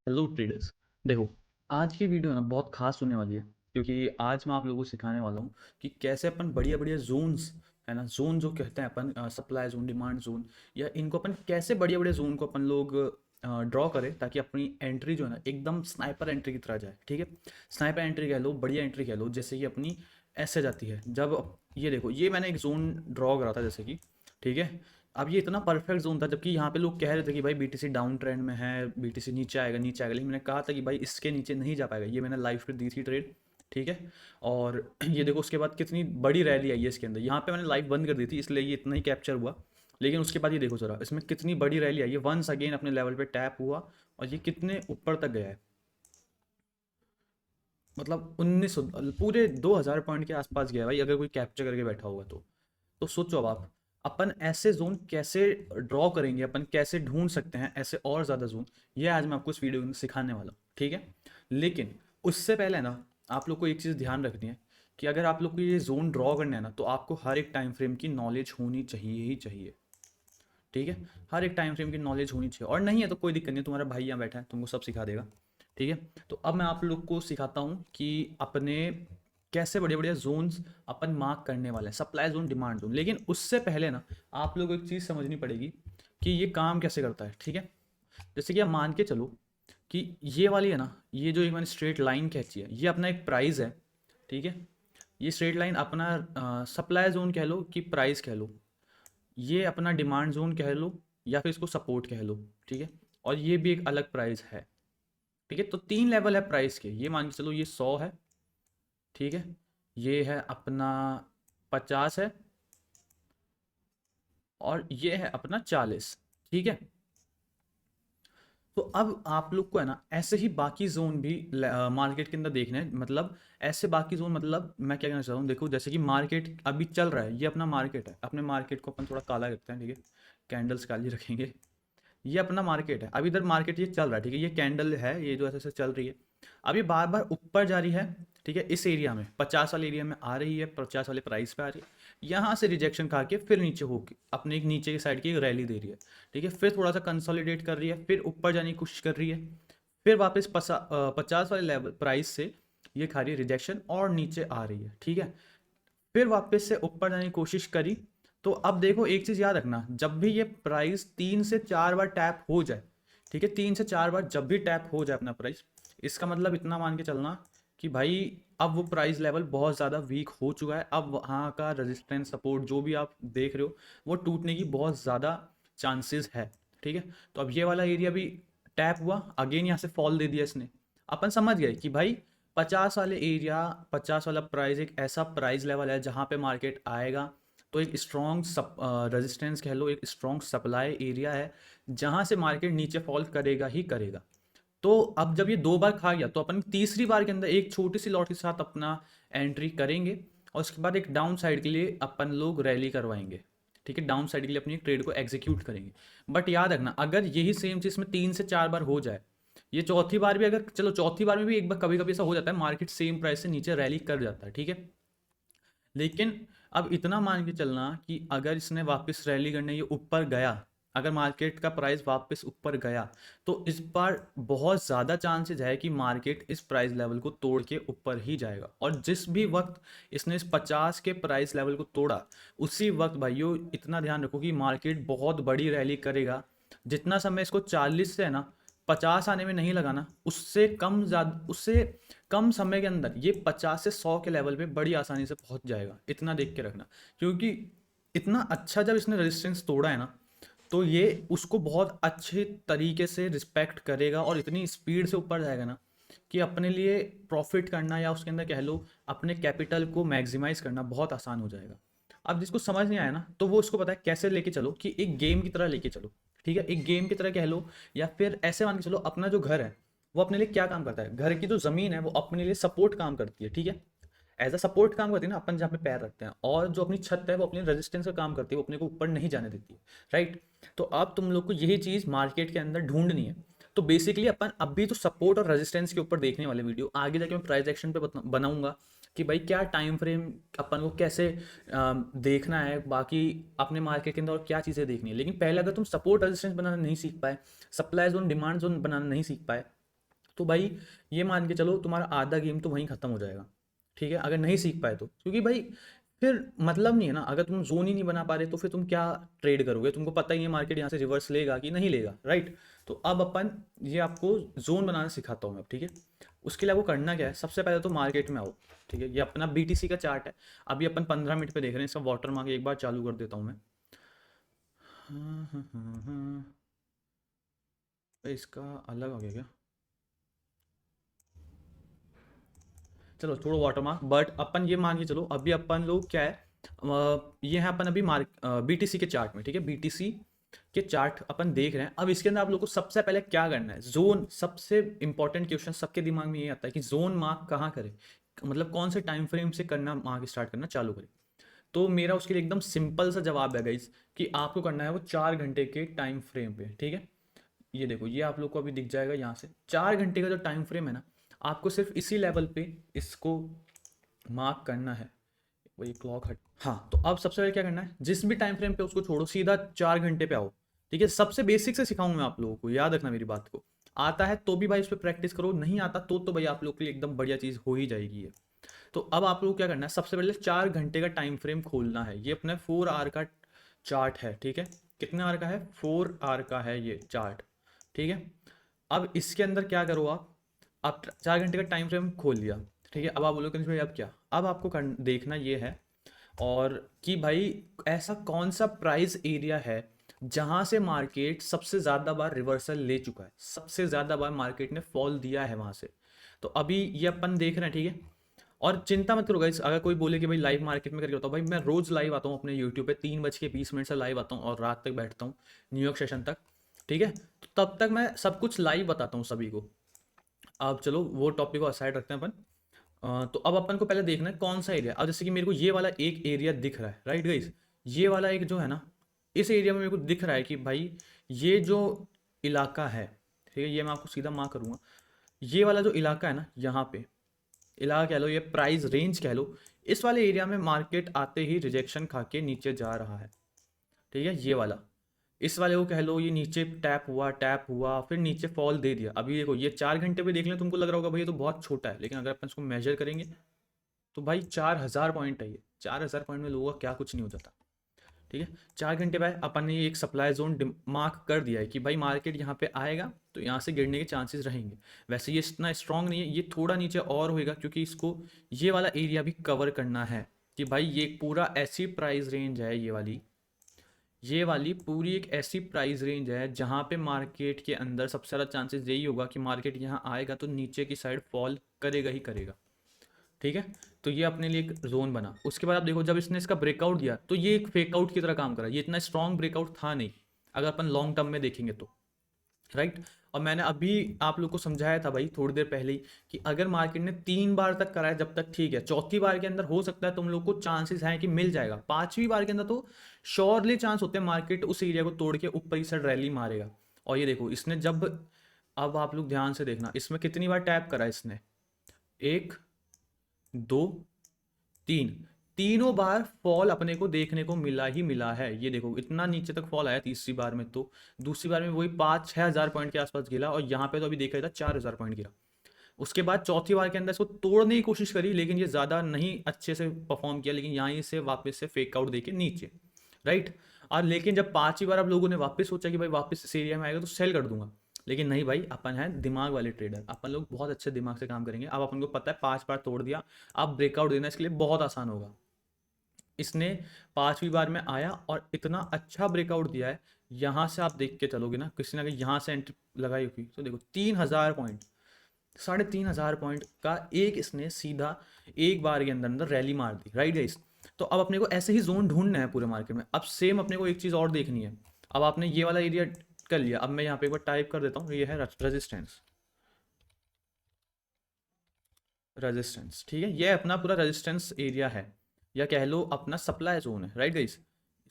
Hello traders. देखो, आज की वीडियो ना बहुत खास होने वाली है, क्योंकि आज मैं आप लोगों को सिखाने वाला हूँ कि कैसे अपन बढ़िया बढ़िया जोन्स, है ना, जोन जो कहते हैं अपन, सप्लाई जोन, डिमांड जोन, या इनको अपन कैसे बढ़िया बढ़िया जोन को अपन लोग ड्रॉ करें ताकि अपनी एंट्री जो है ना एकदम स्नाइपर एंट्री की तरह जाए। ठीक है, स्नाइपर एंट्री कह लो, बढ़िया एंट्री कह लो, जैसे कि अपनी ऐसे जाती है जब ये देखो, ये मैंने एक जोन ड्रॉ करा था जैसे कि, ठीक है। अब ये इतना परफेक्ट जोन था, जबकि यहाँ पे लोग कह रहे थे कि भाई बीटीसी डाउन ट्रेंड में है, बीटीसी नीचे आएगा नीचे आएगा, लेकिन मैंने कहा था कि भाई इसके नीचे नहीं जा पाएगा। ये मैंने लाइव पे दी थी ट्रेड, ठीक है। और ये देखो उसके बाद कितनी बड़ी रैली आई है इसके अंदर। यहाँ पे मैंने लाइव बंद कर दी थी, इसलिए ये इतना ही कैप्चर हुआ, लेकिन उसके बाद ये देखो जरा इसमें कितनी बड़ी रैली आई है। वंस अगेन अपने लेवल पे टैप हुआ और ये कितने ऊपर तक गया है, मतलब 1900, पूरे 2000 पॉइंट के आसपास गया है भाई, अगर कोई कैप्चर करके बैठा होगा तो सोचो अब आप, अपन ऐसे जोन कैसे ड्रॉ करेंगे, अपन कैसे ढूंढ सकते हैं ऐसे और ज़्यादा जोन। ये आज मैं आपको इस वीडियो में सिखाने वाला हूँ, ठीक है। लेकिन उससे पहले ना, आप लोग को एक चीज़ ध्यान रखनी है कि अगर आप लोग को ये जोन ड्रॉ करना है ना, तो आपको हर एक टाइम फ्रेम की नॉलेज होनी चाहिए ही चाहिए, ठीक है। हर एक टाइम फ्रेम की नॉलेज होनी चाहिए, और नहीं है तो कोई दिक्कत नहीं, तुम्हारा भाई यहाँ बैठा है, तुमको सब सिखा देगा, ठीक है। तो अब मैं आप लोग को सिखाता हूँ कि अपने कैसे बढ़िया बढ़िया जोन्स अपन मार्क करने वाले हैं, सप्लाई जोन, डिमांड जोन। लेकिन उससे पहले ना, आप लोग को एक चीज़ समझनी पड़ेगी कि ये काम कैसे करता है, ठीक है। जैसे कि आप मान के चलो कि ये वाली है ना, ये जो एक मैंने स्ट्रेट लाइन खींची है, ये अपना एक प्राइस है, ठीक है। ये स्ट्रेट लाइन अपना सप्लाई जोन कह लो कि प्राइस कह लो, ये अपना डिमांड जोन कह लो या फिर इसको सपोर्ट कह लो, ठीक है। और ये भी एक अलग प्राइस है, ठीक है। तो तीन लेवल है प्राइस के, ये मान के चलो ये 100 है, ठीक है। ये है अपना 50 है, और ये है अपना 40, ठीक है। तो अब आप लोग को है ना ऐसे ही बाकी जोन भी मार्केट के अंदर देखने हैं, मतलब ऐसे बाकी जोन, मतलब मैं क्या कहना चाह रहा हूँ, देखो जैसे कि मार्केट अभी चल रहा है, ये अपना मार्केट है, अपने मार्केट को अपन थोड़ा काला रखते हैं, ठीक है। कैंडल्स काली रखेंगे। ये अपना मार्केट है, अभी इधर मार्केट ये चल रहा है, ठीक है। ये कैंडल है, ये जो ऐसे ऐसे चल रही है, अब ये बार बार ऊपर जा रही है, ठीक है। इस एरिया में 50 वाले एरिया में आ रही है, 50 वाले प्राइस पे आ रही है, यहाँ से रिजेक्शन खा के फिर नीचे होके अपने एक नीचे की साइड की एक रैली दे रही है, ठीक है। फिर थोड़ा सा कंसोलिडेट कर रही है, फिर ऊपर जाने की कोशिश कर रही है, फिर वापस 50 वाले लेवल प्राइस से ये खा रही है रिजेक्शन और नीचे आ रही है, ठीक है। फिर वापस से ऊपर जाने की कोशिश करी। तो अब देखो एक चीज याद रखना, जब भी ये प्राइस 3 से 4 बार टैप हो जाए, ठीक है, 3 से 4 बार जब भी टैप हो जाए अपना प्राइस, इसका मतलब इतना मान के चलना कि भाई अब वो प्राइस लेवल बहुत ज़्यादा वीक हो चुका है, अब वहाँ का रेजिस्टेंस सपोर्ट जो भी आप देख रहे हो वो टूटने की बहुत ज़्यादा चांसेस है, ठीक है। तो अब ये वाला एरिया भी टैप हुआ, अगेन यहाँ से फॉल दे दिया इसने। अपन समझ गए कि भाई 50 वाले एरिया, 50 वाला प्राइस एक ऐसा प्राइस लेवल है जहाँ पे मार्केट आएगा तो एक स्ट्रॉन्ग रेजिस्टेंस कह लो, एक स्ट्रॉन्ग सप्लाई एरिया है जहाँ से मार्केट नीचे फॉल करेगा ही करेगा। तो अब जब ये 2 बार खा गया, तो अपन तीसरी बार के अंदर एक छोटी सी लॉट के साथ अपना एंट्री करेंगे, और उसके बाद एक डाउन साइड के लिए अपन लोग रैली करवाएंगे, ठीक है। डाउन साइड के लिए अपनी ट्रेड को एग्जीक्यूट करेंगे। बट याद रखना, अगर यही सेम चीज़ में 3 से 4 बार हो जाए, ये चौथी बार भी, अगर चलो चौथी बार में भी एक बार कभी कभी ऐसा हो जाता है, मार्केट सेम प्राइस से नीचे रैली कर जाता है, ठीक है। लेकिन अब इतना मान के चलना कि अगर इसने वापस रैली करने ये ऊपर गया, अगर मार्केट का प्राइस वापस ऊपर गया, तो इस बार बहुत ज़्यादा चांसेस है कि मार्केट इस प्राइस लेवल को तोड़ के ऊपर ही जाएगा। और जिस भी वक्त इसने इस 50 के प्राइस लेवल को तोड़ा, उसी वक्त भाइयों इतना ध्यान रखो कि मार्केट बहुत बड़ी रैली करेगा। जितना समय इसको 40 से है ना 50 आने में नहीं लगाना, उससे कम, ज़्यादा उससे कम समय के अंदर ये 50 से 100 के लेवल पे बड़ी आसानी से पहुंच जाएगा, इतना देख के रखना। क्योंकि इतना अच्छा जब इसने रेजिस्टेंस तोड़ा है ना, तो ये उसको बहुत अच्छे तरीके से रिस्पेक्ट करेगा और इतनी स्पीड से ऊपर जाएगा ना कि अपने लिए प्रॉफिट करना, या उसके अंदर कह लो अपने कैपिटल को मैक्सिमाइज करना बहुत आसान हो जाएगा। अब जिसको समझ नहीं आया ना, तो वो उसको पता है कैसे लेके चलो, कि एक गेम की तरह लेके चलो, ठीक है। एक गेम की तरह कह लो, या फिर ऐसे मान के चलो अपना जो घर है वो अपने लिए क्या काम करता है, घर की जो जमीन है वो अपने लिए सपोर्ट काम करती है, ठीक है। एज अ सपोर्ट काम करती है ना अपन जहाँ पे पैर रखते हैं, और जो अपनी छत है वो अपनी रेजिस्टेंस का काम करती है, वो अपने को ऊपर नहीं जाने देती है, राइट। तो अब तुम लोग को यही चीज़ मार्केट के अंदर ढूंढनी है। तो बेसिकली अपन अभी तो सपोर्ट और रेजिस्टेंस के ऊपर देखने वाले वीडियो, आगे जाके मैं प्राइस एक्शन पे बनाऊंगा कि भाई क्या टाइम फ्रेम अपन को कैसे देखना है, बाकी अपने मार्केट के अंदर और क्या चीज़ें देखनी है। लेकिन पहले अगर तुम सपोर्ट रेजिस्टेंस बनाना नहीं सीख पाए, सप्लाई जोन डिमांड जोन बनाना नहीं सीख पाए, तो भाई ये मान के चलो तुम्हारा आधा गेम तो वहीं खत्म हो जाएगा, ठीक है, अगर नहीं सीख पाए तो। क्योंकि भाई फिर मतलब नहीं है ना, अगर तुम जोन ही नहीं बना पा रहे तो फिर तुम क्या ट्रेड करोगे, तुमको पता ही है मार्केट यहाँ से रिवर्स लेगा कि नहीं लेगा, राइट। तो अब अपन ये आपको जोन बनाना सिखाता हूँ मैं, ठीक है। उसके लिए आपको करना क्या है, सबसे पहले तो मार्केट में आओ, ठीक है। ये अपना BTC का चार्ट है, अभी अपन 15 मिनट पे देख रहे हैं। इसका वाटर मार्क एक बार चालू कर देता हूँ मैं। इसका अलग हो गया क्या, चलो छोड़ो वाटर मार्क, बट अपन ये मान के चलो अभी अपन लोग क्या है, ये है अपन अभी मार्क BTC के चार्ट में, ठीक है। BTC के चार्ट अपन देख रहे हैं। अब इसके अंदर आप लोग को सबसे पहले क्या करना है, जोन, सबसे इंपॉर्टेंट क्वेश्चन सबके दिमाग में ये आता है कि जोन मार्क कहाँ करें, मतलब कौन से टाइम फ्रेम से करना, मार्क स्टार्ट करना चालू करें। तो मेरा उसके लिए एकदम सिंपल सा जवाब है गाइज, कि आपको करना है वो 4 घंटे के टाइम फ्रेम पे, ठीक है। ये देखो, ये आप लोग को अभी दिख जाएगा यहाँ से 4 घंटे का जो टाइम फ्रेम है ना, आपको सिर्फ इसी लेवल पे इसको मार्क करना है। वही क्लॉक हट, हाँ। तो अब सबसे पहले क्या करना है, जिस भी टाइम फ्रेम पे उसको छोड़ो, सीधा 4 घंटे पे आओ, ठीक है। सबसे बेसिक से सिखाऊंगा मैं आप लोगों को, याद रखना मेरी बात को। आता है तो भी भाई उस पर प्रैक्टिस करो, नहीं आता तो भाई आप लोग के लिए एकदम बढ़िया चीज़ हो ही जाएगी ये। तो अब आप लोग क्या करना है, सबसे पहले 4 घंटे का टाइम फ्रेम खोलना है। ये अपने 4 आवर का चार्ट है, ठीक है। कितने आवर का है, 4 आवर का है ये चार्ट, ठीक है। अब इसके अंदर क्या करो आप 4 घंटे का टाइम फ्रेम खोल लिया, ठीक है। अब आप बोलोगे भाई अब क्या, अब आपको देखना ये है और कि भाई ऐसा कौन सा प्राइस एरिया है जहां से मार्केट सबसे ज़्यादा बार रिवर्सल ले चुका है, सबसे ज़्यादा बार मार्केट ने फॉल दिया है वहां से। तो अभी ये अपन देख रहे हैं, ठीक है। और चिंता मत करो गाइस, अगर कोई बोले कि भाई लाइव मार्केट में करके होता हूँ, भाई मैं रोज लाइव आता हूँ अपने यूट्यूब पे, 3:20 से लाइव आता हूँ और रात तक बैठता हूँ, न्यूयॉर्क सेशन तक, ठीक है। तो तब तक मैं सब कुछ लाइव बताता हूँ सभी को। अब चलो वो टॉपिक को असाइड रखते हैं अपन। तो अब अपन को पहले देखना है कौन सा एरिया। अब जैसे कि मेरे को ये वाला एक एरिया दिख रहा है, राइट गाइस, ये वाला एक जो है ना, इस एरिया में मेरे को दिख रहा है कि भाई ये जो इलाका है, ठीक है, ये मैं आपको सीधा मार्क करूँगा। ये वाला जो इलाका है ना, यहाँ पे इलाका कह लो, ये प्राइस रेंज कह लो, इस वाले एरिया में मार्केट आते ही रिजेक्शन खा के नीचे जा रहा है, ठीक है। ये वाला, इस वाले को कह लो, ये नीचे टैप हुआ फिर नीचे फॉल दे दिया। अभी देखो ये 4 घंटे पे देख लें, तुमको लग रहा होगा भाई ये तो बहुत छोटा है, लेकिन अगर अपन इसको मेजर करेंगे तो भाई 4,000 पॉइंट है ये। 4,000 पॉइंट में लोगों का क्या कुछ नहीं हो जाता, ठीक है। 4 घंटे बाद अपन ने एक सप्लाई जोन मार्क कर दिया है कि भाई मार्केट यहाँ पे आएगा तो यहाँ से गिरने के चांसेस रहेंगे। वैसे ये इतना स्ट्रांग नहीं है, ये थोड़ा नीचे और होएगा, क्योंकि इसको ये वाला एरिया भी कवर करना है कि भाई ये पूरा ऐसी प्राइस रेंज है, ये वाली पूरी एक ऐसी प्राइस रेंज है जहाँ पे मार्केट के अंदर सबसे ज़्यादा चांसेस यही होगा कि मार्केट यहाँ आएगा तो नीचे की साइड फॉल करेगा ही करेगा, ठीक है। तो ये अपने लिए एक जोन बना। उसके बाद आप देखो, जब इसने इसका ब्रेकआउट दिया तो ये एक फेकआउट की तरह काम करा, ये इतना स्ट्रॉन्ग ब्रेकआउट था नहीं अगर अपन लॉन्ग टर्म में देखेंगे तो, राइट। और मैंने अभी आप लोग को समझाया था भाई थोड़ी देर पहले ही कि अगर मार्केट ने 3 बार तक कराया जब तक ठीक है, चौथी बार के अंदर हो सकता है तुम लोग को चांसेस हैं कि मिल जाएगा, 5वीं बार के अंदर तो श्योरली चांस होते हैं मार्केट उस एरिया को तोड़ के ऊपर की साइड रैली मारेगा। और ये देखो इसने जब, अब आप लोग ध्यान से देखना इसमें कितनी बार टैप करा इसने, 1, 2, 3, तीनों बार फॉल अपने को देखने को मिला ही मिला है। ये देखो इतना नीचे तक फॉल आया तीसरी बार में, तो दूसरी बार में वही 5-6 हज़ार पॉइंट के आसपास गिरा, और यहाँ पे तो अभी देखा था 4,000 पॉइंट गिरा। उसके बाद चौथी बार के अंदर इसको तोड़ने की कोशिश करी, लेकिन ये ज़्यादा नहीं अच्छे से परफॉर्म किया, लेकिन यहाँ से वापस से फेक आउट देके नीचे, राइट। और लेकिन जब 5वीं बार अब लोगों ने वापस सोचा कि भाई वापस इस एरिया में आएगा तो सेल कर दूंगा, लेकिन नहीं भाई, अपन है दिमाग वाले ट्रेडर, अपन लोग बहुत अच्छे दिमाग से काम करेंगे। अब अपन को पता है 5 बार तोड़ दिया, अब ब्रेकआउट देना इसके लिए बहुत आसान होगा। इसने 5वीं बार में आया और इतना अच्छा ब्रेकआउट दिया है, यहाँ से आप देख के चलोगे ना, किसी ना कहीं यहाँ से एंट्री लगाई होगी तो देखो 3,000 पॉइंट, 3,500 पॉइंट का एक इसने सीधा एक बार के अंदर अंदर रैली मार दी, राइट गाइस। तो अब अपने को ऐसे ही जोन ढूंढना है पूरे मार्केट में। अब सेम अपने को एक चीज़ और देखनी है। अब आपने ये वाला एरिया कर लिया, अब मैं यहाँ पे एक बार टाइप कर देता हूँ, ये है रेजिस्टेंस, ठीक है। ये अपना पूरा रेजिस्टेंस एरिया है, या कह लो अपना सप्लाई जोन है, राइट गाइस।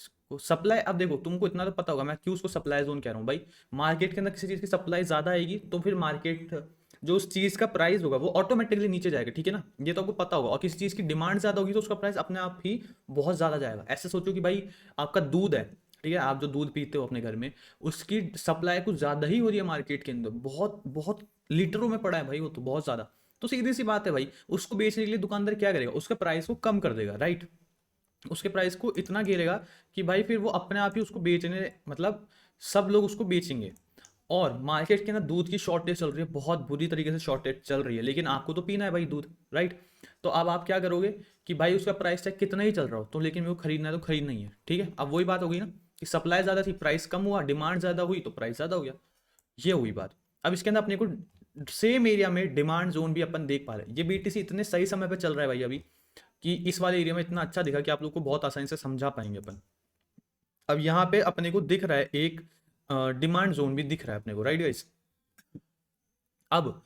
इसको सप्लाई, अब देखो तुमको इतना तो पता होगा मैं क्यों उसको सप्लाई जोन कह रहा हूँ भाई। मार्केट के अंदर किसी चीज़ की सप्लाई ज़्यादा आएगी तो फिर मार्केट जो उस चीज़ का प्राइस होगा वो ऑटोमेटिकली नीचे जाएगा, ठीक है ना, ये तो आपको पता होगा। और किसी चीज़ की डिमांड ज़्यादा होगी तो उसका प्राइस अपने आप ही बहुत ज़्यादा जाएगा। ऐसे सोचो कि भाई आपका दूध है, ठीक है, आप जो दूध पीते हो अपने घर में, उसकी सप्लाई कुछ ज़्यादा ही हो रही है मार्केट के अंदर, बहुत बहुत लीटरों में पड़ा है भाई, वो तो बहुत ज्यादा। तो सीधी सी बात है भाई, उसको बेचने के लिए दुकानदार क्या करेगा, उसका प्राइस को कम कर देगा, राइट। उसके प्राइस को इतना गिरेगा कि भाई फिर वो अपने आप ही उसको बेचने, मतलब सब लोग उसको बेचेंगे। और मार्केट के अंदर दूध की शॉर्टेज चल रही है, बहुत बुरी तरीके से शॉर्टेज चल रही है, लेकिन आपको तो पीना है भाई दूध, राइट। तो अब आप क्या करोगे कि भाई उसका प्राइस चाहे कितना ही चल रहा हो, तो लेकिन मेरे को खरीदना है तो खरीदना ही है, ठीक है। अब वही बात हो गई ना कि सप्लाई ज़्यादा थी, प्राइस कम हुआ, डिमांड ज़्यादा हुई तो प्राइस ज़्यादा हो गया। ये हुई बात। अब इसके अंदर अपने को सेम एरिया में डिमांड जोन भी अपन देख पा रहे हैं। ये बीटीसी इतने सही समय पे चल रहा है भाई अभी, कि इस वाले एरिया में इतना अच्छा दिखा कि आप लोग को बहुत आसानी से समझा पाएंगे अपन। अब यहाँ पे अपने को दिख रहा है एक डिमांड जोन भी दिख रहा है अपने को, राइट गाइस। अब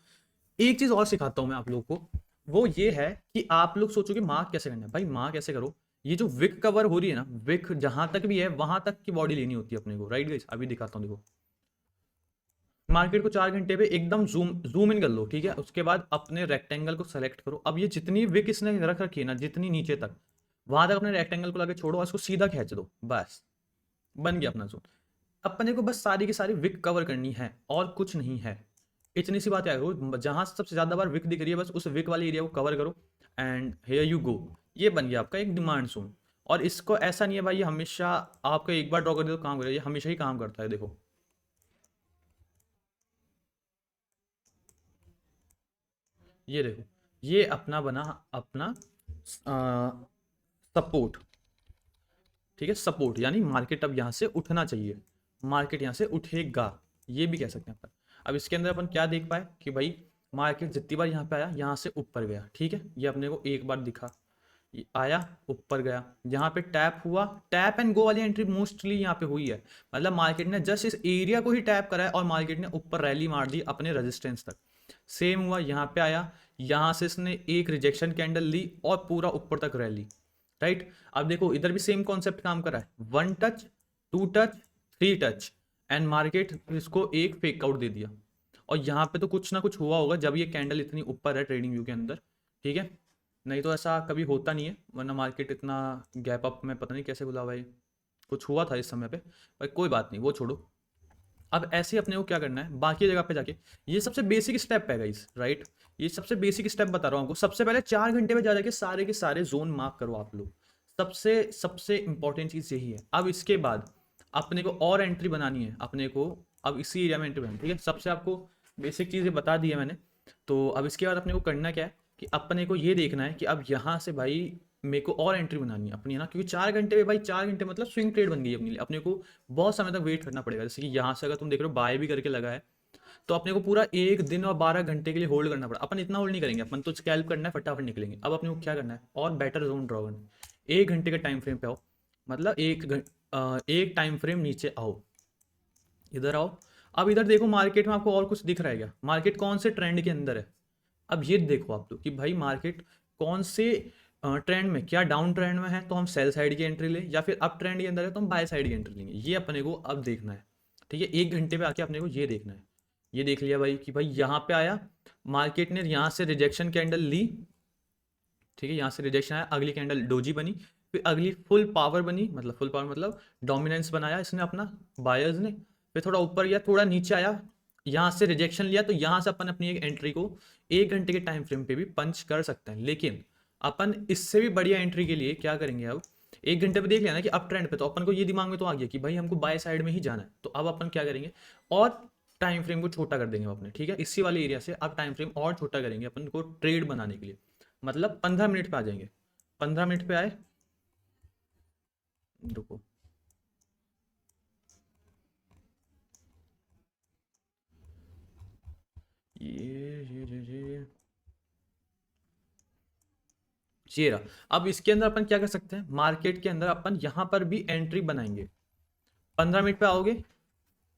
एक चीज और सिखाता हूं मैं आप लोगों को, वो ये है कि आप लोग सोचोगे मार्क कैसे करना है। भाई मार्क कैसे करो, ये जो विक कवर हो रही है ना, विक जहां तक भी है वहां तक की बॉडी लेनी होती है अपने को, राइट गाइस। अभी दिखाता हूँ, देखो मार्केट को 4 घंटे पे एकदम जूम जूम इन कर लो, ठीक है। उसके बाद अपने रेक्टेंगल को सेलेक्ट करो। अब ये जितनी विक इसने रख रखी है ना, जितनी नीचे तक, वहां तक अपने रेक्टेंगल को लाके छोड़ो और इसको सीधा खींच दो, बस बन गया अपना जोन। अपने को बस सारी की सारी विक कवर करनी है और कुछ नहीं है। इतनी सी बात है, वो जहां सबसे ज्यादा बार विक दिख रही है बस उस विक वाली एरिया को कवर करो, एंड हियर यू गो। ये बन गया आपका एक डिमांड जोन। और इसको ऐसा नहीं है भाई ये हमेशा आपको एक बार ड्रॉ कर दे तो काम करेगा, ये हमेशा ही काम करता है, देखो। ये देखो, ये अपना बना, अपना सपोर्ट, ठीक है। सपोर्ट यानी मार्केट अब यहाँ से उठना चाहिए, मार्केट यहाँ से उठेगा, ये भी कह सकते हैं अपन। अब इसके अंदर अपन क्या देख पाए कि भाई मार्केट जितनी बार यहाँ पे आया यहाँ से ऊपर गया, ठीक है। ये अपने को एक बार दिखा, ये आया ऊपर गया, यहाँ पे टैप हुआ, टैप एंड गो वाली एंट्री मोस्टली यहाँ पे हुई है। मतलब मार्केट ने जस्ट इस एरिया को ही टैप करा है और मार्केट ने ऊपर रैली मार दी अपने रेजिस्टेंस तक। सेम हुआ यहाँ पे आया, यहाँ से इसने एक रिजेक्शन कैंडल ली और पूरा ऊपर तक रैली, राइट। अब देखो इधर भी सेम कॉन्सेप्ट काम कर रहा है, 1 touch, 2 touch, 3 touch, and market इसको एक फेक आउट दे दिया। और यहाँ पे तो कुछ ना कुछ हुआ होगा जब ये कैंडल इतनी ऊपर है ट्रेडिंग व्यू के अंदर, ठीक है। नहीं तो ऐसा कभी होता नहीं है, वरना मार्केट इतना गैप अप में पता नहीं कैसे खुला भाई, कुछ हुआ था इस समय पे। पर कोई बात नहीं, वो छोड़ो। अब ऐसे अपने को क्या करना है बाकी जगह पे जाके, ये सबसे बेसिक स्टेप है गाइस, राइट। ये सबसे बेसिक स्टेप बता रहा हूँ आपको। सबसे पहले 4 घंटे में जा जाके सारे के सारे जोन मार्क करो आप लोग, सबसे सबसे इंपॉर्टेंट चीज यही है। अब इसके बाद अपने को और एंट्री बनानी है अपने को, अब इसी एरिया में एंट्री बनानी है, ठीक है। सबसे आपको बेसिक चीजें बता दी है मैंने। तो अब इसके बाद अपने को करना क्या है कि अपने को ये देखना है कि अब यहाँ से भाई मेरे को और एंट्री बनानी है अपनी, है ना। क्योंकि 4 घंटे में भाई, 4 घंटे मतलब स्विंग ट्रेड बन गई अपने लिए। अपने को बहुत समय तक वेट करना पड़ेगा। जैसे कि यहाँ से अगर तुम देख रहे हो बाय भी करके लगा है, तो अपने को पूरा एक दिन और 12 घंटे के लिए होल्ड करना पड़ा। अपन इतना होल्ड नहीं करेंगे, अपन तो स्कैल्प करना है, फटाफट निकलेंगे। अब अपने को क्या करना है और बेटर जोन ड्रॉ करना है। 1 घंटे के टाइम फ्रेम पे आओ, मतलब एक टाइम फ्रेम नीचे आओ, इधर आओ। अब इधर देखो मार्केट में आपको और कुछ दिख रहा है क्या, मार्केट कौन से ट्रेंड के अंदर है। अब ये देखो आप लोग कि भाई मार्केट कौन से ट्रेंड में, क्या डाउन ट्रेंड में है तो हम सेल साइड की एंट्री लें, या फिर अप ट्रेंड के अंदर है तो हम बाय साइड की एंट्री लेंगे। ये अपने को अब देखना है, ठीक है। 1 घंटे पे आके अपने को ये देखना है। ये देख लिया भाई कि भाई यहाँ पे आया, मार्केट ने यहाँ से रिजेक्शन कैंडल ली, ठीक है। यहाँ से रिजेक्शन आया, अगली कैंडल डोजी बनी, फिर अगली फुल पावर बनी, मतलब फुल पावर मतलब डोमिनेंस बनाया इसने अपना, बायर्स ने। फिर थोड़ा ऊपर गया, थोड़ा नीचे आया, यहाँ से रिजेक्शन लिया, तो यहाँ से अपन अपनी एक एंट्री को 1 घंटे के टाइम फ्रेम पे भी पंच कर सकते हैं। लेकिन अपन इससे भी बढ़िया एंट्री के लिए क्या करेंगे, अब 1 घंटे पे देख लिया ना कि अप ट्रेंड पे, तो अपन को ये दिमाग में तो आ गया कि भाई हमको बाय साइड में ही जाना है। तो अब अपन क्या करेंगे और टाइम फ्रेम को छोटा कर देंगे अपने, ठीक है। इसी वाले एरिया से अब टाइम फ्रेम और छोटा करेंगे अपन को ट्रेड बनाने के लिए। मतलब 15 मिनट पे आ जाएंगे, 15 मिनट पे आए, रुको, ये ये रहा। अब इसके अंदर अपन क्या कर सकते हैं, मार्केट के अंदर अपन यहाँ पर भी एंट्री बनाएंगे। 15 मिनट पे आओगे,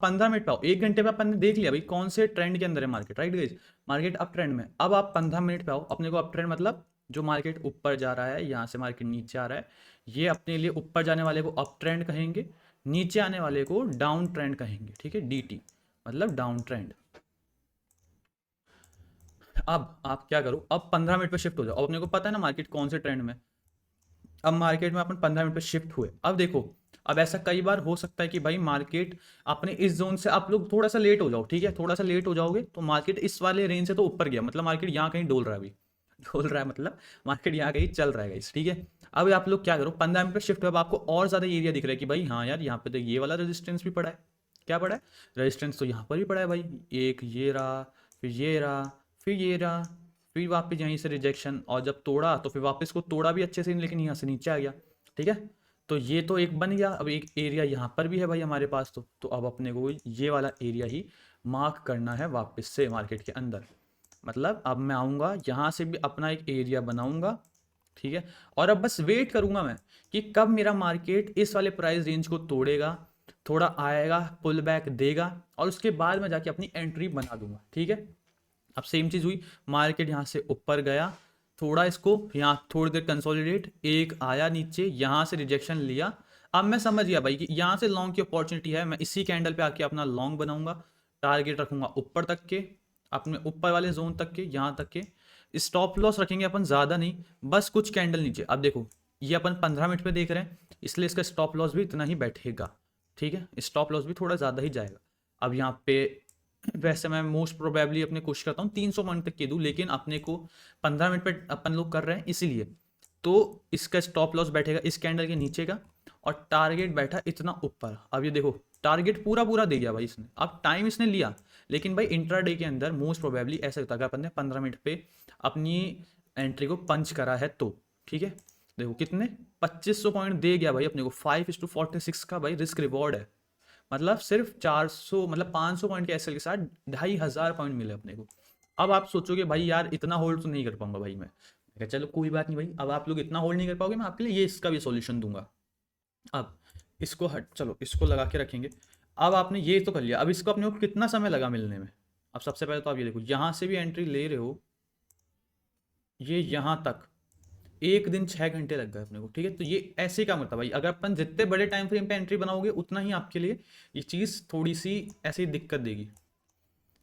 15 मिनट पे आओ। 1 घंटे में अपन ने देख लिया भाई कौन से ट्रेंड के अंदर है market, right guys. Market up trend में। अब आप 15 मिनट पे आओ, अपने को अप ट्रेंड मतलब जो मार्केट ऊपर जा रहा है, यहाँ से मार्केट नीचे आ रहा है, ये अपने लिए ऊपर जाने वाले को अप ट्रेंड कहेंगे, नीचे आने वाले को डाउन ट्रेंड कहेंगे, ठीक है। DT मतलब डाउन ट्रेंड। अब आप क्या करो, अब 15 मिनट पे शिफ्ट हो जाओ। अब अपने को पता है ना मार्केट कौन से ट्रेंड में। अब मार्केट में अपन 15 मिनट पे शिफ्ट हुए। अब देखो अब ऐसा कई बार हो सकता है कि भाई मार्केट अपने इस जोन से आप लोग थोड़ा सा लेट हो जाओ, ठीक है, थोड़ा सा लेट हो जाओगे तो मार्केट इस वाले रेंज से तो ऊपर गया, मतलब मार्केट यहाँ कहीं डोल रहा है अभी। डोल रहा है मतलब मार्केट यहाँ कहीं चल रहा है गाइस, ठीक है। अब आप लोग क्या करो, 15 मिनट पे शिफ्ट हो, अब आपको और ज्यादा एरिया दिख रहा है कि भाई हाँ यार यहाँ पे तो ये वाला रेजिस्टेंस भी पड़ा है। क्या पड़ा है? रेजिस्टेंस तो यहाँ पर भी पड़ा है भाई। एक ये रहा, फिर ये रहा, फिर ये रहा, फिर वापस यहीं से रिजेक्शन, और जब तोड़ा तो फिर वापस को तोड़ा भी अच्छे से, लेकिन यहाँ से नीचे आ गया, ठीक है। तो ये तो एक बन गया। अब एक एरिया यहाँ पर भी है भाई हमारे पास, तो अब अपने को ये वाला एरिया ही मार्क करना है वापस से मार्केट के अंदर। मतलब अब मैं आऊँगा यहाँ से भी अपना एक एरिया बनाऊँगा, ठीक है। और अब बस वेट करूँगा मैं कि कब मेरा मार्केट इस वाले प्राइस रेंज को तोड़ेगा, थोड़ा आएगा, पुल बैक देगा, और उसके बाद मैं जाके अपनी एंट्री बना दूंगा, ठीक है। अब सेम चीज़ हुई, मार्केट यहाँ से ऊपर गया, थोड़ा इसको यहाँ थोड़ी देर कंसोलिडेट, एक आया नीचे, यहाँ से रिजेक्शन लिया। अब मैं समझ गया भाई कि यहाँ से लॉन्ग की अपॉर्चुनिटी है, मैं इसी कैंडल पे आके अपना लॉन्ग बनाऊंगा। टारगेट रखूंगा ऊपर तक के, अपने ऊपर वाले जोन तक के, यहाँ तक के। स्टॉप लॉस रखेंगे अपन, ज़्यादा नहीं, बस कुछ कैंडल नीचे। अब देखो ये अपन 15 मिनट पे देख रहे हैं, इसलिए इसका स्टॉप लॉस भी इतना ही बैठेगा, ठीक है। स्टॉप लॉस भी थोड़ा ज़्यादा ही जाएगा। अब यहाँ पे वैसे मैं मोस्ट प्रोबेबली अपने कोशिश करता हूँ 300 पॉइंट तक के दूँ, लेकिन अपने को 15 मिनट पे अपन लोग कर रहे हैं इसीलिए। तो इसका स्टॉप लॉस बैठेगा इस कैंडल के नीचे का, और टारगेट बैठा इतना ऊपर। अब ये देखो टारगेट पूरा पूरा दे गया भाई इसने। अब टाइम इसने लिया, लेकिन भाई इंट्राडे के अंदर मोस्ट प्रोबेबली ऐसा होता है अगर अपन ने 15 मिनट पे अपनी एंट्री को पंच करा है तो, ठीक है। देखो कितने 2500 पॉइंट दे गया भाई अपने को, 5:46 का भाई रिस्क रिवॉर्ड है। मतलब सिर्फ 400, मतलब 500 पॉइंट के एसएल के साथ 2500 पॉइंट मिले अपने को। अब आप सोचोगे भाई यार इतना होल्ड तो नहीं कर पाऊंगा भाई मैं कहा, चलो कोई बात नहीं भाई, अब आप लोग इतना होल्ड नहीं कर पाओगे, मैं आपके लिए ये इसका भी सॉल्यूशन दूंगा। अब इसको हट, चलो इसको लगा के रखेंगे। अब आपने ये तो कर लिया, अब इसको अपने को कितना समय लगा मिलने में। अब सबसे पहले तो आप ये देखो, यहाँ से भी एंट्री ले रहे हो, ये यहाँ तक 1 दिन 6 घंटे लग गए अपने को, ठीक है। तो ये ऐसे ही काम करता है भाई, अगर अपन जितने बड़े टाइम फ्रेम पे एंट्री बनाओगे उतना ही आपके लिए ये चीज़ थोड़ी सी ऐसी दिक्कत देगी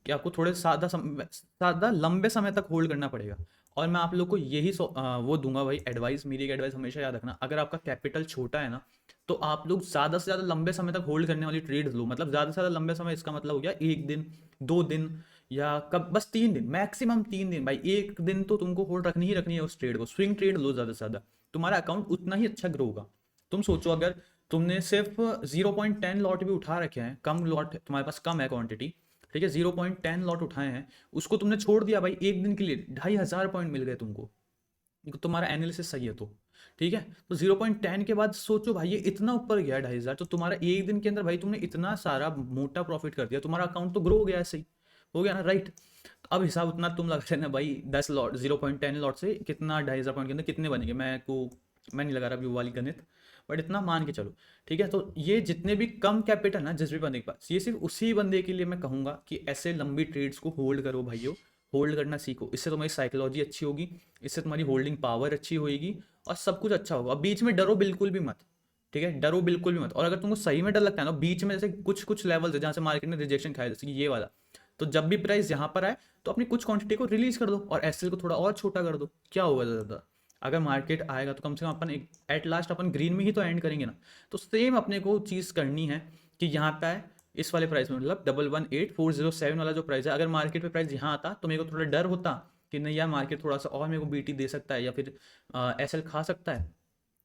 कि आपको थोड़े सादा लंबे समय तक होल्ड करना पड़ेगा। और मैं आप लोग को यही वो दूंगा भाई एडवाइस, मेरी एक एडवाइस हमेशा याद रखना, अगर आपका कैपिटल छोटा है ना, तो आप लोग ज़्यादा से ज़्यादा लंबे समय तक होल्ड करने वाली ट्रेड्स लो। मतलब ज़्यादा से ज़्यादा लंबे समय, इसका मतलब हो गया 1 दिन, 2 दिन, या कब बस 3 दिन, मैक्सिमम 3 दिन भाई। 1 दिन तो तुमको होल्ड रखनी ही रखनी है उस ट्रेड को। स्विंग ट्रेड लो ज़्यादा से ज़्यादा, तुम्हारा अकाउंट उतना ही अच्छा ग्रो होगा। तुम सोचो अगर तुमने सिर्फ 0.10 लॉट भी उठा रखे हैं, कम लॉट तुम्हारे पास कम है क्वांटिटी, ठीक है, 0.10 लॉट उठाए हैं, उसको तुमने छोड़ दिया भाई 1 दिन के लिए, 2500 पॉइंट मिल गए तुमको, तुम्हारा एनालिसिस सही है तो, ठीक है। तो 0.10 के बाद सोचो भाई ये इतना ऊपर गया 2500, तो तुम्हारा 1 दिन के अंदर भाई तुमने इतना सारा मोटा प्रॉफिट कर दिया, तुम्हारा अकाउंट तो ग्रो हो गया, ऐसे ही हो गया ना, राइट। तो अब हिसाब उतना तुम लगा लेना भाई, 10 लॉट 0.10 लॉट से कितना 2500 पॉइंट के अंदर कितने बनेंगे, मैं नहीं लगा रहा अभी वो वाली गणित, बट इतना मान के चलो, ठीक है। तो ये जितने भी कम कैपिटल ना जिस भी बंदे के पास, ये सिर्फ उसी बंदे के लिए मैं कहूँगा कि ऐसे लंबी ट्रेड्स को होल्ड करो भाइयों, होल्ड करना सीखो। इससे तुम्हारी साइकोलॉजी अच्छी होगी, इससे तुम्हारी होल्डिंग पावर अच्छी होगी, और सब कुछ अच्छा होगा। अब बीच में डरो बिल्कुल भी मत, ठीक है, डरो बिल्कुल भी मत। और अगर तुमको सही में डर लगता है ना बीच में, जैसे कुछ कुछ लेवल है जहाँ से मार्केट ने रिजेक्शन खाया, जैसे कि ये वाला, तो जब भी प्राइस यहाँ पर आए तो अपनी कुछ क्वांटिटी को रिलीज कर दो और एसएल को थोड़ा और छोटा कर दो, क्या होगा ज़्यादा। अगर मार्केट आएगा तो कम से कम अपन एक एट लास्ट अपन ग्रीन में ही तो एंड करेंगे ना। तो सेम अपने को चीज़ करनी है कि यहाँ पे आए इस वाले प्राइस में, मतलब 118407 वाला जो प्राइस है, अगर मार्केट पे प्राइस यहाँ आता तो मेरे को थोड़ा डर होता कि नहीं यार मार्केट थोड़ा सा और मेरे को बीटी दे सकता है, या फिर एसएल खा सकता है,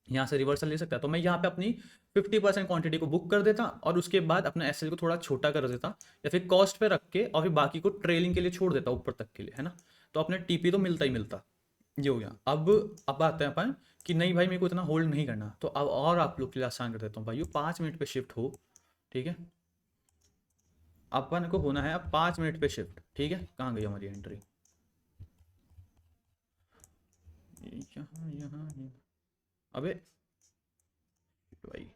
यहाँ से रिवर्सल ले सकता है, तो मैं यहाँ पे अपनी 50% क्वांटिटी को बुक कर देता और उसके बाद अपना एसएल को थोड़ा छोटा कर देता, या फिर कॉस्ट पे रख के और फिर बाकी को ट्रेलिंग के लिए छोड़ देता ऊपर तक के लिए, है ना। तो अपने टीपी तो मिलता ही मिलता। ये हो गया। अब आते हैं अपन कि नहीं भाई मेरे को इतना होल्ड नहीं करना, तो अब और आप लोग के लिए आसान कर देता हूँ भाई, 5 मिनट पे शिफ्ट हो, ठीक है। अपन को होना है अब 5 मिनट पे शिफ्ट, ठीक है। कहाँ गई हमारी एंट्री, यहाँ यहाँ, अबे भाई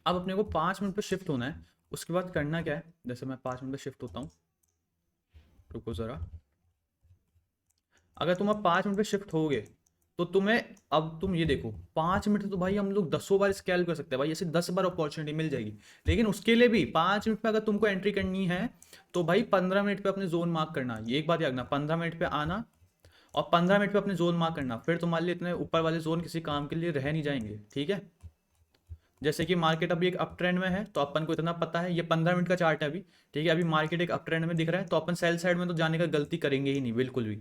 अब अपने को 5 मिनट पे शिफ्ट होना है। उसके बाद करना क्या है, जैसे मैं 5 मिनट पे शिफ्ट होता हूँ, रुको ज़रा। अगर तुम अब 5 मिनट पे शिफ्ट होगे तो तुम्हें, अब तुम ये देखो 5 मिनट तो भाई हम लोग 10 बार स्कैल कर सकते हैं भाई, ऐसे 10 बार अपॉर्चुनिटी मिल जाएगी। लेकिन उसके लिए भी 5 मिनट पे अगर तुमको एंट्री करनी है तो भाई 15 मिनट पे अपने जोन मार्क करना। ये एक बात याद रखना, 15 मिनट पे आना और 15 मिनट पे अपने जोन मार्क करना, फिर तुम्हारे लिए इतने ऊपर वाले जोन किसी काम के लिए रह नहीं जाएंगे, ठीक है। जैसे कि मार्केट अभी एक अप ट्रेंड में है, तो अपन को इतना पता है, ये 15 मिनट का चार्ट है अभी, ठीक है। अभी मार्केट एक अप ट्रेंड में दिख रहा है, तो अपन सेल साइड में तो जाने का गलती करेंगे ही नहीं बिल्कुल भी।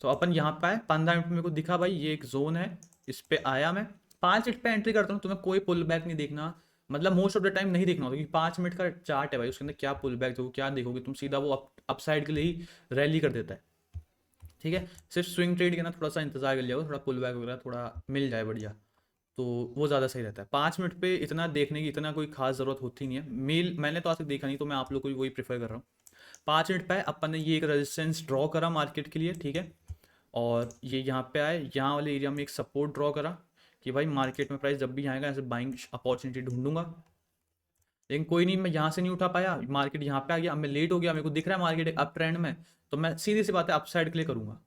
तो अपन यहाँ पे आए, 15 मिनट में मेरे को दिखा भाई ये एक जोन है, इस पे आया मैं, 5 मिनट पे एंट्री करता हूँ, तुम्हें कोई पुल बैक नहीं देखना, मतलब मोस्ट ऑफ द टाइम नहीं देखना होता, क्योंकि 5 मिनट का चार्ट है भाई, उसके अंदर क्या पुल बैक देखो, क्या देखोगे तुम, सीधा वो अप साइड के लिए ही रैली कर देता है, ठीक है। सिर्फ स्विंग ट्रेड के ना थोड़ा सा इंतजार कर लिया, थोड़ा पुल बैक वगैरह थोड़ा मिल जाए बढ़िया, तो वो ज़्यादा सही रहता है। 5 मिनट पे इतना देखने की इतना कोई खास ज़रूरत होती नहीं है, मेल मैंने तो आज तक देखा नहीं, तो मैं आप लोग को भी वही प्रेफर कर रहा हूँ। 5 मिनट पे अपन ने ये एक रेजिस्टेंस ड्रॉ करा मार्केट के लिए, ठीक है। और ये यहाँ पे आए, यहाँ वाले एरिया में एक सपोर्ट ड्रॉ करा कि भाई मार्केट में प्राइस जब भी आएगा ऐसे बाइंग अपॉर्चुनिटी ढूंढूंगा, लेकिन कोई नहीं, मैं यहाँ से नहीं उठा पाया, मार्केट यहाँ पे आ गया, अब मैं लेट हो गया, मेरे को दिख रहा है मार्केट एक अप ट्रेंड में, तो मैं सीधी सी बात है अपसाइड के लिए करूँगा।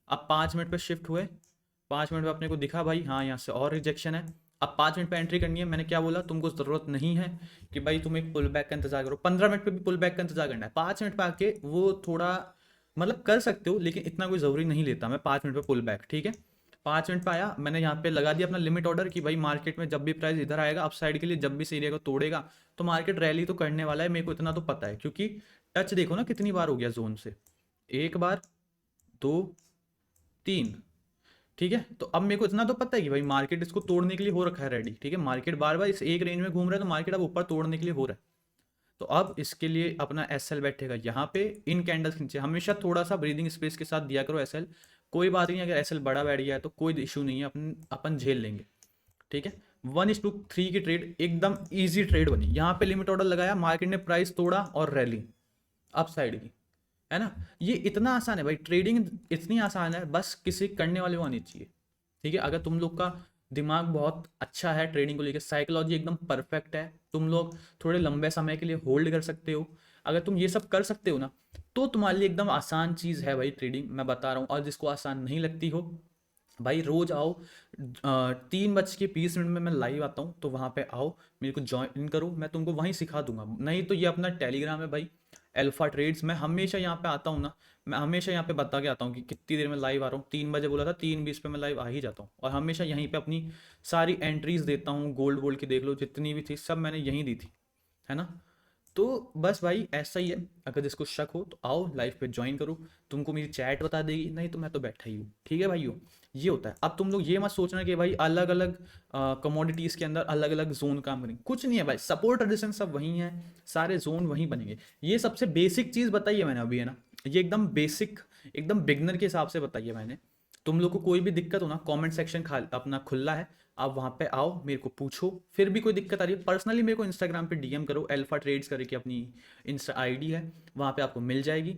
अब 5 मिनट पे शिफ्ट हुए, 5 मिनट पे अपने को दिखा भाई हाँ यहाँ से और रिजेक्शन है, अब 5 मिनट पे एंट्री करनी है। मैंने क्या बोला, तुमको ज़रूरत नहीं है कि भाई तुम एक पुल बैक का इंतजार करो, 15 मिनट पे भी पुल बैक का इंतजार करना है, 5 मिनट पे आके वो थोड़ा मतलब कर सकते हो, लेकिन इतना कोई ज़रूरी नहीं लेता मैं 5 मिनट पे पुल बैक, ठीक है। 5 मिनट पे आया, मैंने यहाँ पे लगा दिया अपना लिमिट ऑर्डर कि भाई मार्केट में जब भी प्राइस इधर आएगा अप साइड के लिए, जब भी इस एरिया को तोड़ेगा तो मार्केट रैली तो करने वाला है, मेरे को इतना तो पता है, क्योंकि टच देखो ना कितनी बार हो गया जोन से, एक बार, दो, तीन, ठीक है। तो अब मेरे को इतना तो पता है कि भाई मार्केट इसको तोड़ने के लिए हो रखा है रेडी, ठीक है। मार्केट बार बार इस एक रेंज में घूम रहा है, तो मार्केट अब ऊपर तोड़ने के लिए हो रहा है, तो अब इसके लिए अपना एस एल बैठेगा यहाँ पे, इन कैंडल्स के नीचे हमेशा थोड़ा सा ब्रीदिंग स्पेस के साथ दिया करो एस एल, कोई बात नहीं, अगर एस एल बड़ा बैठ गया है तो कोई इशू नहीं है, अपन झेल लेंगे, ठीक है। 1:3 की ट्रेड एकदम ईजी ट्रेड बनी, यहाँ पे लिमिट ऑर्डर लगाया, मार्केट ने प्राइस तोड़ा और रैली अप साइड की, है ना। ये इतना आसान है भाई, ट्रेडिंग इतनी आसान है, बस किसी करने वाले को आनी चाहिए, ठीक है। अगर तुम लोग का दिमाग बहुत अच्छा है ट्रेडिंग को लेकर, साइकोलॉजी एकदम परफेक्ट है, तुम लोग थोड़े लंबे समय के लिए होल्ड कर सकते हो, अगर तुम ये सब कर सकते हो ना, तो तुम्हारे लिए एकदम आसान चीज़ है भाई ट्रेडिंग, मैं बता रहा हूँ। और जिसको आसान नहीं लगती हो भाई, रोज आओ, 3:20 में मैं लाइव आता हूँ, तो वहाँ पे आओ, मेरे को ज्वाइन करो, मैं तुमको वहीं सिखा दूंगा। नहीं तो ये अपना टेलीग्राम है भाई, अल्फा ट्रेड्स, मैं हमेशा यहाँ पे आता हूँ ना, मैं हमेशा यहाँ पे बता के आता हूँ कि कितनी देर में लाइव आ रहा हूँ, 3 बजे बोला था, 3:20 पे मैं लाइव आ ही जाता हूँ, और हमेशा यहीं पे अपनी सारी एंट्रीज देता हूँ, गोल्ड वोल्ड की देख लो, जितनी भी थी सब मैंने यहीं दी थी, है ना। तो बस भाई ऐसा ही है, अगर जिसको शक हो तो आओ लाइव पे ज्वाइन करो, तुमको मेरी चैट बता देगी, नहीं तो मैं तो बैठा ही हूँ, ठीक है भाइयों। ये होता है। अब तुम लोग ये मत सोचना कि भाई अलग अलग कमोडिटीज़ के अंदर अलग अलग जोन काम करेंगे, कुछ नहीं है भाई, सपोर्ट रेजिस्टेंस सब वही है, सारे जोन वहीं बनेंगे। ये सबसे बेसिक चीज़ बताई है मैंने अभी, है ना, ये एकदम बेसिक, एकदम बिगनर के हिसाब से बताई है मैंने। तुम लोग को कोई भी दिक्कत हो ना, कमेंट सेक्शन अपना खुला है, आप वहाँ पे आओ, मेरे को पूछो, फिर भी कोई दिक्कत आ रही है पर्सनली मेरे को इंस्टाग्राम पे डीएम करो, अल्फा ट्रेड्स करके अपनी इंस्टा आईडी है, वहाँ पे आपको मिल जाएगी,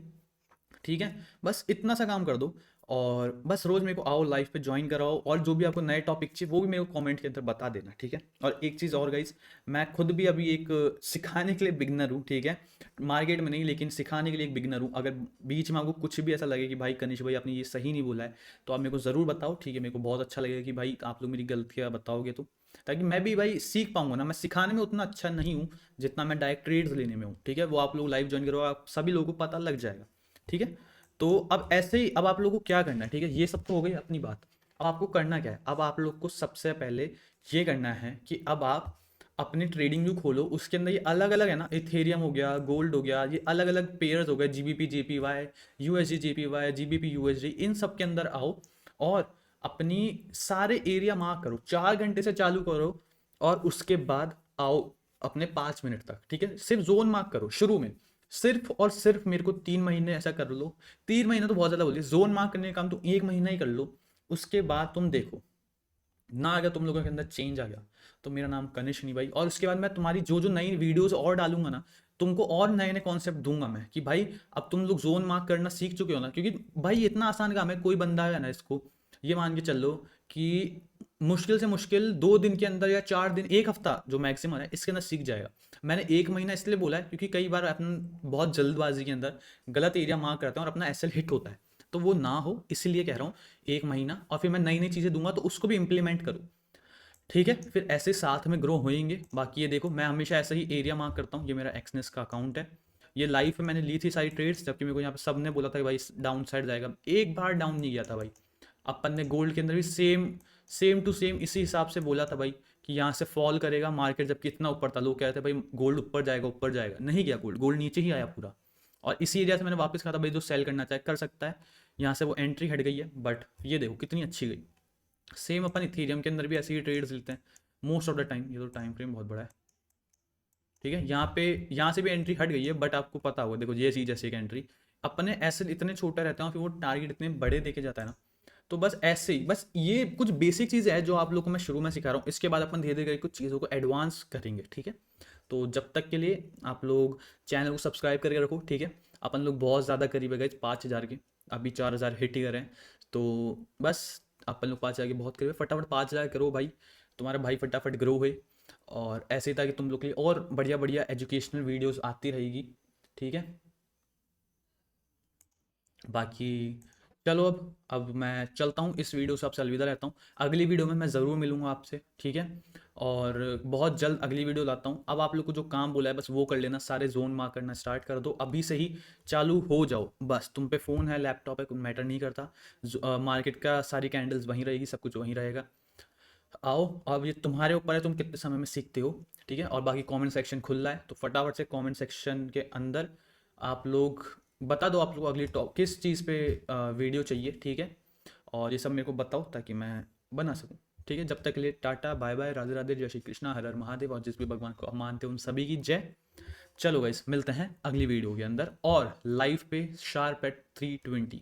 ठीक है। बस इतना सा काम कर दो, और बस रोज मेरे को आओ लाइव पे ज्वाइन कराओ, और जो भी आपको नए टॉपिक चाहिए वो भी मेरे को कमेंट के अंदर बता देना, ठीक है। और एक चीज़ और गाइस, मैं खुद भी अभी एक सिखाने के लिए बिगनर हूँ, ठीक है, मार्केट में नहीं, लेकिन सिखाने के लिए एक बिगनर हूँ। अगर बीच में आपको कुछ भी ऐसा लगे कि भाई कनिष्क भाई आपने ये सही नहीं बोला है, तो आप मेरे को ज़रूर बताओ, ठीक है। मेरे को बहुत अच्छा लगेगा कि भाई आप लोग मेरी गलतियाँ बताओगे, तो ताकि मैं भी भाई सीख पाऊंगा ना। मैं सिखाने में उतना अच्छा नहीं हूँ जितना मैं डायरेक्ट ट्रेड्स लेने में हूँ, ठीक है। वो आप लोग लाइव ज्वाइन करो, आप सभी लोगों को पता लग जाएगा, ठीक है। तो अब ऐसे ही, अब आप लोगों को क्या करना है, ठीक है, ये सब तो हो गई अपनी बात। अब आपको करना क्या है, अब आप लोग को सबसे पहले ये करना है कि अब आप अपनी ट्रेडिंग व्यू खोलो, उसके अंदर ये अलग अलग है ना, इथेरियम हो गया, गोल्ड हो गया, ये अलग अलग पेयर्स हो गए, GBP JPY, USD JPY, GBP USD, इन सब के अंदर आओ, और अपनी सारे एरिया मार्क करो, 4 घंटे से चालू करो, और उसके बाद आओ अपने 5 मिनट तक, ठीक है। सिर्फ जोन मार्क करो शुरू में, सिर्फ और सिर्फ मेरे को 3 महीने ऐसा कर लो, 3 महीने तो बहुत ज़्यादा बोलिए, जोन मार्क करने का काम तो 1 महीना ही कर लो, उसके बाद तुम देखो ना, अगर तुम लोगों के अंदर चेंज आ गया तो मेरा नाम कनिष्क नहीं भाई, और उसके बाद मैं तुम्हारी जो जो नई वीडियोस और डालूंगा ना, तुमको और नए नए कॉन्सेप्ट दूंगा मैं, कि भाई अब तुम लोग जोन मार्क करना सीख चुके हो ना, क्योंकि भाई इतना आसान काम है, कोई बंदा है ना इसको, ये मान के चल लो कि मुश्किल से मुश्किल 2 दिन के अंदर या 4 दिन, एक हफ्ता जो मैक्सिमम है इसके अंदर सीख जाएगा। मैंने 1 महीना इसलिए बोला है क्योंकि कई बार अपन बहुत जल्दबाजी के अंदर गलत एरिया मार्क करते हैं और अपना एसएल हिट होता है, तो वो ना हो इसलिए कह रहा हूँ 1 महीना, और फिर मैं नई नई चीज़ें दूंगा तो उसको भी इम्प्लीमेंट करूँ, ठीक है। फिर ऐसे साथ में ग्रो होएंगे। बाकी ये देखो, मैं हमेशा ऐसा ही एरिया मार्क करता हूँ, ये मेरा एक्सनेस का अकाउंट है, ये लाइव में मैंने ली थी सारी ट्रेड्स, जबकि मेरे को यहाँ पे सब ने बोला था कि भाई डाउन साइड जाएगा, एक बार डाउन नहीं गया था भाई, अपन ने गोल्ड के अंदर भी सेम टू सेम इसी हिसाब से बोला था भाई कि यहाँ से फॉल करेगा मार्केट, जब कितना ऊपर था लोग कह रहे थे भाई गोल्ड ऊपर जाएगा ऊपर जाएगा, नहीं गया गोल्ड, गोल्ड नीचे ही आया पूरा। और इसी एरिया से मैंने वापस कहा था भाई जो सेल करना चाहे कर सकता है, यहाँ से वो एंट्री हट गई है, बट ये देखो कितनी अच्छी गई। सेम अपन इथेरियम के अंदर भी ऐसे ही ट्रेड्स लेते हैं मोस्ट ऑफ द टाइम। ये तो टाइम फ्रेम बहुत बड़ा है, ठीक है। यहाँ पे यहाँ से भी एंट्री हट गई है, बट आपको पता होगा देखो ये चीज़ जैसे एक एंट्री अपने ऐसे इतने छोटा रहता है फिर वो टारगेट इतने बड़े देके जाता है ना। तो बस ऐसे ही, बस ये कुछ बेसिक चीज़ है जो आप लोगों को मैं शुरू में सिखा रहा हूँ, इसके बाद अपन धीरे धीरे कुछ चीज़ों को एडवांस करेंगे, ठीक है। तो जब तक के लिए आप लोग चैनल को सब्सक्राइब करके रखो, ठीक है। अपन लोग बहुत ज़्यादा करीब है गए 5,000 के, अभी 4,000 हिट ही कर रहे हैं। तो बस अपन लोग 5,000 के बहुत करीब है, फटाफट 5,000 करो भाई, तुम्हारा भाई फटाफट ग्रो हुए। और ऐसे ही ताकि तुम लोग के लिए और बढ़िया बढ़िया एजुकेशनल वीडियोस आती रहेगी, ठीक है। बाकी चलो अब मैं चलता हूँ, इस वीडियो से आपसे अलविदा रहता हूँ। अगली वीडियो में मैं ज़रूर मिलूंगा आपसे, ठीक है। और बहुत जल्द अगली वीडियो लाता हूँ। अब आप लोग को जो काम बोला है बस वो कर लेना, सारे जोन मार्क करना स्टार्ट कर दो, अभी से ही चालू हो जाओ बस। तुम पे फ़ोन है लैपटॉप है कुछ मैटर नहीं करता, मार्केट का सारी कैंडल्स वहीं रहेगी, सब कुछ वहीं रहेगा। आओ, अब ये तुम्हारे ऊपर है तुम कितने समय में सीखते हो, ठीक है। और बाकी कमेंट सेक्शन खुला है, तो फटाफट से कमेंट सेक्शन के अंदर आप लोग बता दो आप लोग को अगली टॉप किस चीज़ पे वीडियो चाहिए, ठीक है। और ये सब मेरे को बताओ ताकि मैं बना सकूँ, ठीक है। जब तक के लिए tata bye bye, Radhe Radhe, जय श्री कृष्णा, हर हर महादेव, और जिस भी भगवान को आप मानते हो उन सभी की जय। चलो गाइस मिलते हैं अगली वीडियो के अंदर और लाइव पे शार्प एट 3:20।